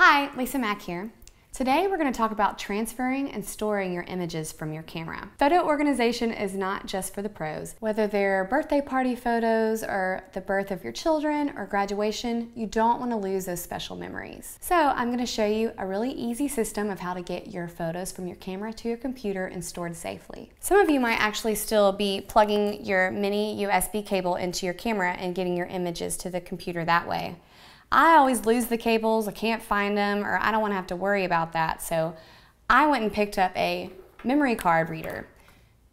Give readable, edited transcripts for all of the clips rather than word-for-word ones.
Hi, Lisa Mack here. Today we're going to talk about transferring and storing your images from your camera. Photo organization is not just for the pros. Whether they're birthday party photos or the birth of your children or graduation, you don't want to lose those special memories. So I'm going to show you a really easy system of how to get your photos from your camera to your computer and stored safely. Some of you might actually still be plugging your mini USB cable into your camera and getting your images to the computer that way. I always lose the cables, I can't find them, or I don't want to have to worry about that, so I went and picked up a memory card reader.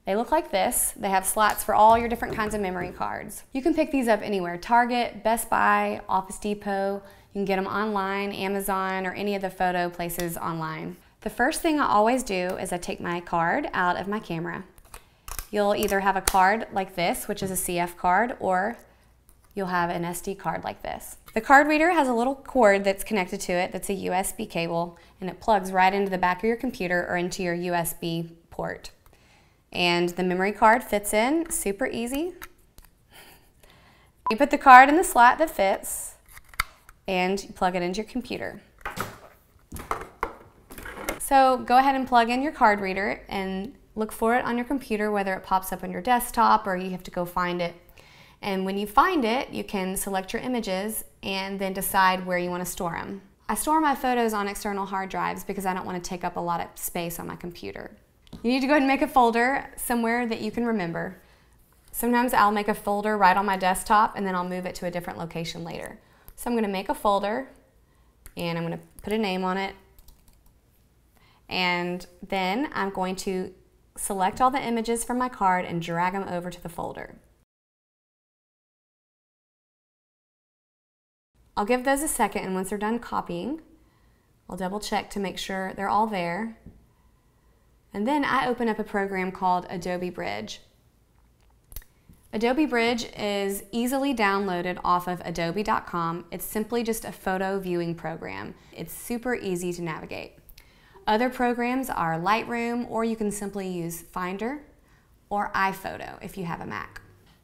They look like this. They have slots for all your different kinds of memory cards. You can pick these up anywhere: Target, Best Buy, Office Depot. You can get them online, Amazon, or any of the photo places online. The first thing I always do is I take my card out of my camera. You'll either have a card like this, which is a CF card, or you'll have an SD card like this. The card reader has a little cord that's connected to it that's a USB cable, and it plugs right into the back of your computer or into your USB port. And the memory card fits in, super easy. You put the card in the slot that fits and you plug it into your computer. So go ahead and plug in your card reader and look for it on your computer, whether it pops up on your desktop or you have to go find it. And when you find it, you can select your images and then decide where you want to store them. I store my photos on external hard drives because I don't want to take up a lot of space on my computer. You need to go ahead and make a folder somewhere that you can remember. Sometimes I'll make a folder right on my desktop and then I'll move it to a different location later. So I'm going to make a folder and I'm going to put a name on it. And then I'm going to select all the images from my card and drag them over to the folder. I'll give those a second, and once they're done copying, I'll double check to make sure they're all there. And then I open up a program called Adobe Bridge. Adobe Bridge is easily downloaded off of adobe.com. It's simply just a photo viewing program. It's super easy to navigate. Other programs are Lightroom, or you can simply use Finder or iPhoto if you have a Mac.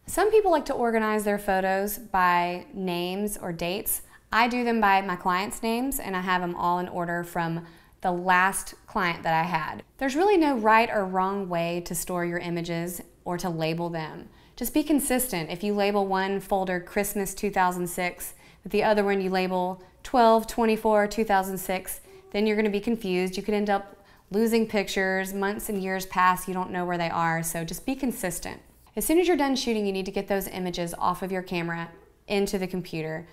Some people like to organize their photos by names or dates. I do them by my clients' names, and I have them all in order from the last client that I had. There's really no right or wrong way to store your images or to label them. Just be consistent. If you label one folder Christmas 2006, but the other one you label 12/24/2006, then you're going to be confused. You could end up losing pictures. Months and years pass, you don't know where they are, so just be consistent. As soon as you're done shooting, you need to get those images off of your camera into the computer.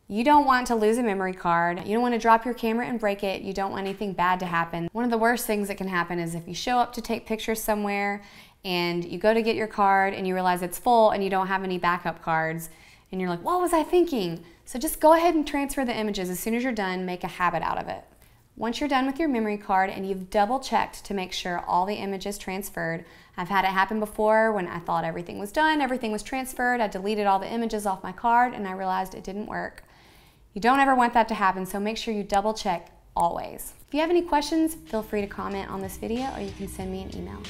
You don't want to lose a memory card. You don't want to drop your camera and break it. You don't want anything bad to happen. One of the worst things that can happen is if you show up to take pictures somewhere and you go to get your card and you realize it's full and you don't have any backup cards and you're like, what was I thinking? So just go ahead and transfer the images. As soon as you're done, make a habit out of it. Once you're done with your memory card and you've double checked to make sure all the images transferred, I've had it happen before when I thought everything was done, everything was transferred, I deleted all the images off my card and I realized it didn't work. You don't ever want that to happen, so make sure you double check always. If you have any questions, feel free to comment on this video or you can send me an email.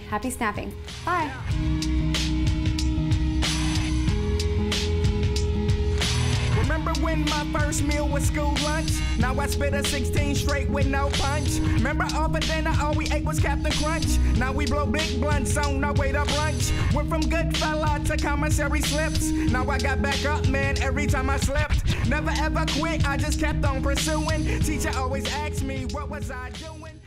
Happy snapping. Bye. Remember when my first meal was school lunch? Now I spit a 16 straight with no punch. Remember all for dinner, all we ate was Captain Crunch. Now we blow big blunts on our way to brunch. Went from good fella to commissary slips. Now I got back up, man, every time I slipped. Never ever quit, I just kept on pursuing. Teacher always asked me, what was I doing?